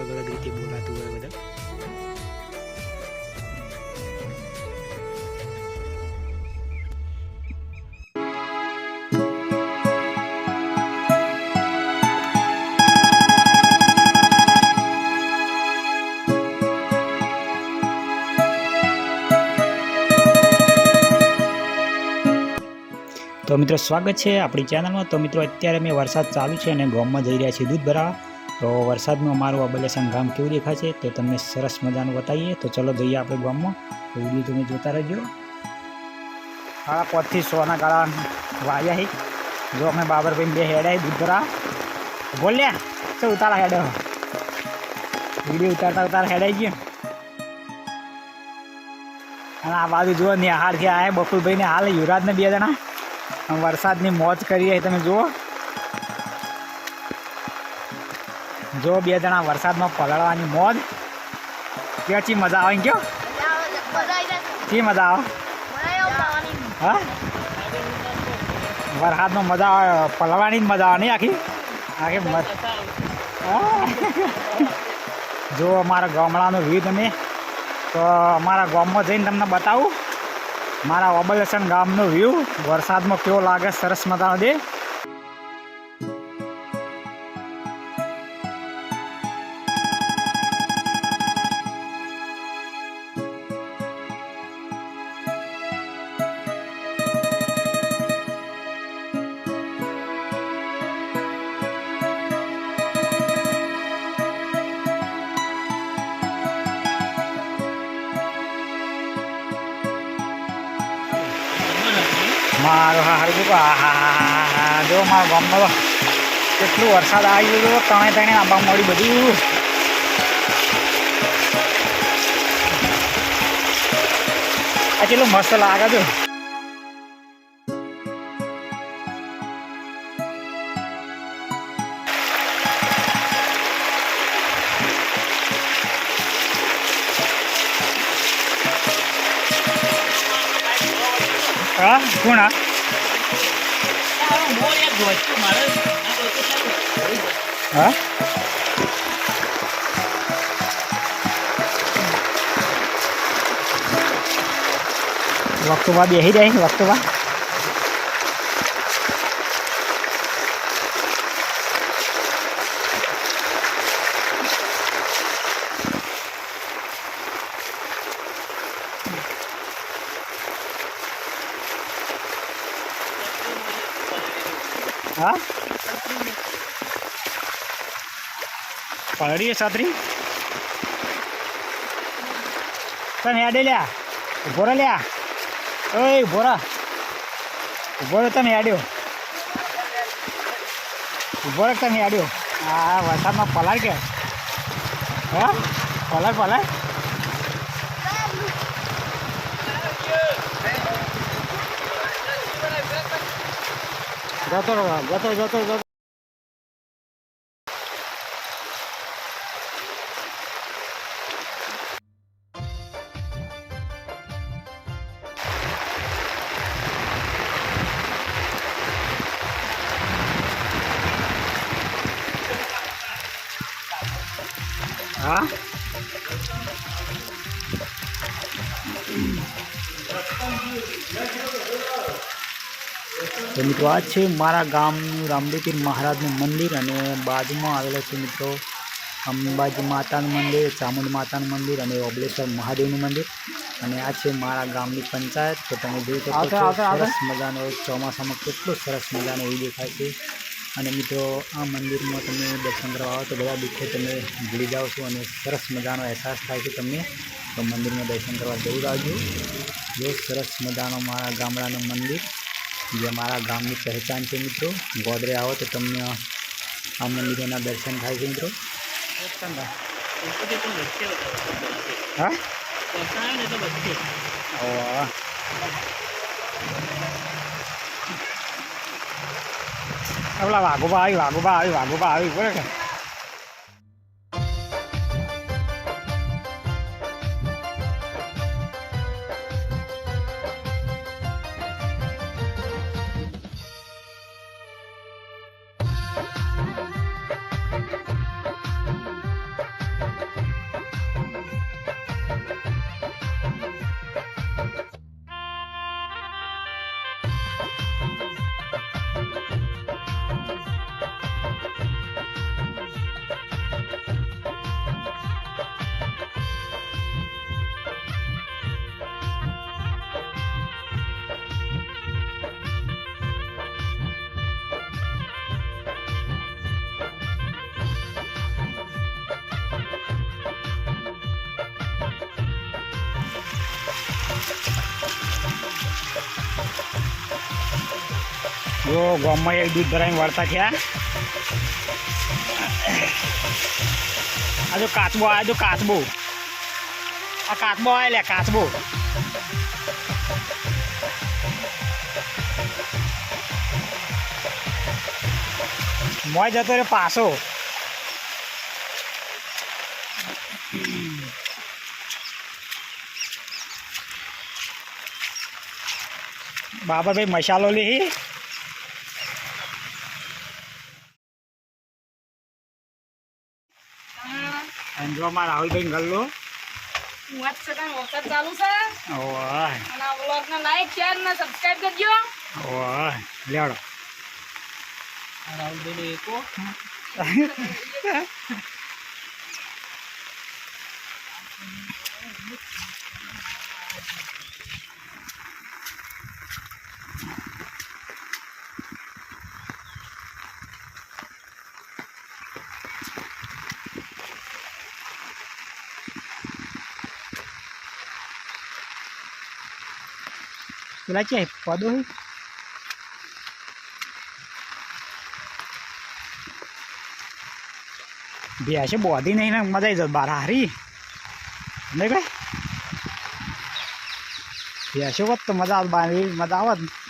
અલગ અલગ રીતે બોલાતું હોય બધા. તો મિત્રો સ્વાગત છે આપણી ચેનલમાં. તો મિત્રો અત્યારે મેં વરસાદ ચાલુ છે અને ગામમાં જઈ રહ્યા છીએ દૂધ ભરાવા. તો વરસાદમાં અમારું અબલેસન ગામ કેવું દેખાય છે તો તમને સરસ મજાનું બતાવીએ. તો ચલો જઈએ આપણે ગામમાં. તો વિડીયો તમે જોતા રહેજો. હા, 5 થી 100 ના ગાળા વાયા જો અમે બાબરભાઈ બે હેડાય દૂધ ભરાવા બોલ્યા તો ઉતારા હેડો વિડીયો ઉતારતા હેડાઈ ગયો. અને આ બાજુ જુઓ નિહાળથી આયા બકુલભાઈને હાલ યુવરાજને 2 જણા વરસાદની મોજ કરીએ. તમે જુઓ 2 જણા વરસાદમાં પલળવાની મોજ. કેવી મજા આવે કયો શી મજા આવે? હા, વરસાદમાં મજા આવે, પલળવાની જ મજા આવે નહીં આખી જો અમારા ગામડાનો વ્યૂ તમે. તો અમારા ગામમાં જઈને તમને બતાવું મારા ઓબલેસન ગામનો વ્યૂ વરસાદમાં કેવો લાગે. સરસ મજાનો દે. મારો હારું જો મારા ગામમાં કેટલું વરસાદ આવી ગયો. ત્રણે આંબા મળી બધું. આ કેટલું મસ્ત લાગે છે. હા કોણ હા વક્તુમાં બેસી જાય વક્તુમાં. હા પલડી છત્રી તમે હેડે લ્યા ઉભો રહે લ્યા. ઓય ઉભો રહે તમે હેડ્યો ઉભો રહે તમે હેડ્યો. હા વરસાદમાં પલાળ કે હા પલાળ જતો. હા તો મિત્રો આ છે મારા ગામનું રામદેવપીર મહારાજનું મંદિર અને બાજુમાં આવેલો છે મિત્રો અંબાજી માતાનું મંદિર, ચામુંડ માતાનું મંદિર અને ઓબલેશ્વર મહાદેવનું મંદિર. અને આ છે મારા ગામની પંચાયત. તો તમે જોઈ શકો છો સરસ મજાનો ચોમાસામાં કેટલો સરસ મજાનો એ દેખાય છે. અને મિત્રો આ મંદિરમાં તમે દર્શન કરવા આવો તો બધા દુઃખો તમે ભૂલી જાઓ છો અને સરસ મજાનો અહેસાસ થાય છે તમને. તો મંદિરમાં દર્શન કરવા જરૂર આવજો. જો સરસ મજાનો મારા ગામડાનું મંદિર જે મારા ગામની પહેચાન છે મિત્રો. ગોદરે આવો તો તમને આ મંદિરોના દર્શન થાય છે મિત્રો. હા પેલા વાઘોબા આવી બરાબર. જો ગામમાં એક દૂધ ભરાઈને વળતા થયા. આ જો કાચબો આ જો કાચબો આ કાચબો આવે લે કાચબો. મોય જતો રે પાછો. બાબાભાઈ મસાલો લી એન્ડ્રોમાં રાહુલભાઈ ગલ્લો ચાલુ છે. ઓય અને આ વ્લોગને લાઈક શેર ને સબસ્ક્રાઇબ કરજો. ઓય લેવડો રાહુલભાઈ એકો પેલા છે પદો ભેંસે બોધી નહીં ને મજા આવી જત બાર હારી નહીં ભાઈ ભેંસો હોત તો મજા આવે બાંધી મજા આવત.